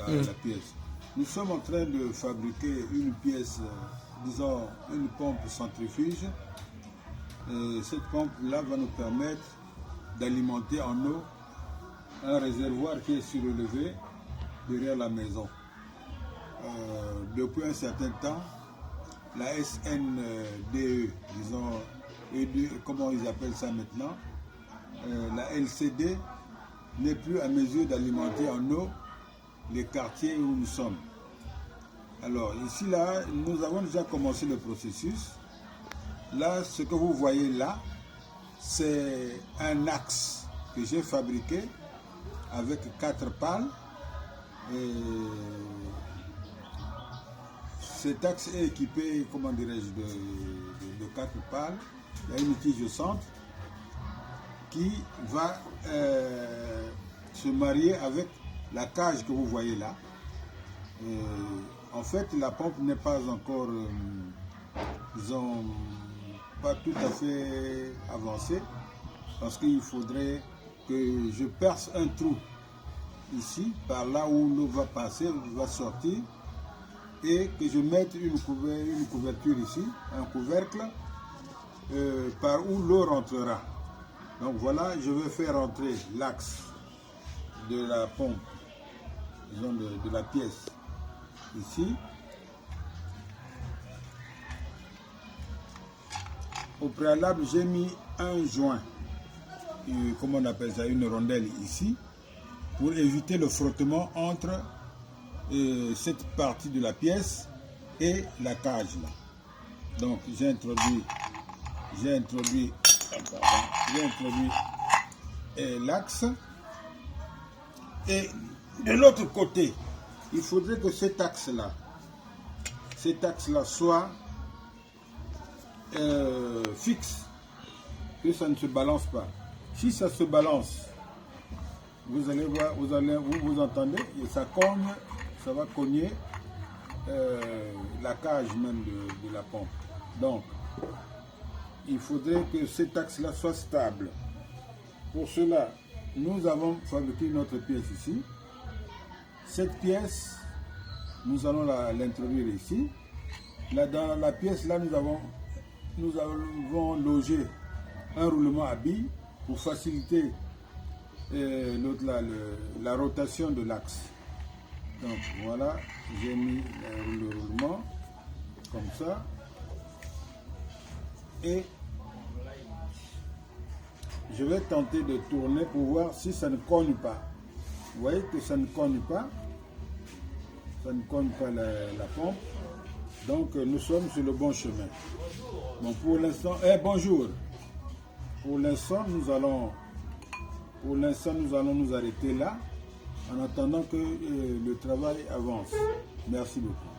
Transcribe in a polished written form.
la pièce. Nous sommes en train de fabriquer une pièce, disons une pompe centrifuge. Et cette pompe-là va nous permettre d'alimenter en eau un réservoir qui est surélevé derrière la maison. Depuis un certain temps, la SNDE, disons, comment ils appellent ça maintenant, la LCD n'est plus à mesure d'alimenter en eau les quartiers où nous sommes. Alors ici, là, nous avons déjà commencé le processus. Là, ce que vous voyez là, c'est un axe que j'ai fabriqué avec 4 pales. Et cet axe est équipé, comment dirais-je, de 4 pales. Il y a une tige au centre qui va se marier avec la cage que vous voyez là. En fait, la pompe n'est pas encore, disons, pas tout à fait avancée, parce qu'il faudrait que je perce un trou ici, par là où l'eau va passer, va sortir, et que je mette une couverture ici, un couvercle, par où l'eau rentrera. Donc voilà, je vais faire rentrer l'axe de la pompe, disons de la pièce ici. Au préalable, j'ai mis un joint, comment on appelle ça, une rondelle ici, pour éviter le frottement entre cette partie de la pièce et la cage là. Donc j'ai introduit l'axe, et de l'autre côté, il faudrait que cet axe là soit fixe, que ça ne se balance pas. Si ça se balance, vous allez voir, vous entendez, et ça cogne, ça va cogner la cage même de la pompe. Donc, il faudrait que cet axe-là soit stable. Pour cela, nous avons fabriqué notre pièce ici. Cette pièce, nous allons l'introduire ici. Là, dans la pièce, là, nous avons logé un roulement à billes pour faciliter la rotation de l'axe. Donc voilà, j'ai mis le roulement comme ça, et je vais tenter de tourner pour voir si ça ne cogne pas. Vous voyez que ça ne cogne pas, la pompe. Donc nous sommes sur le bon chemin. Bon, pour l'instant, bonjour. Pour l'instant, nous allons nous arrêter là, en attendant que le travail avance. Merci beaucoup.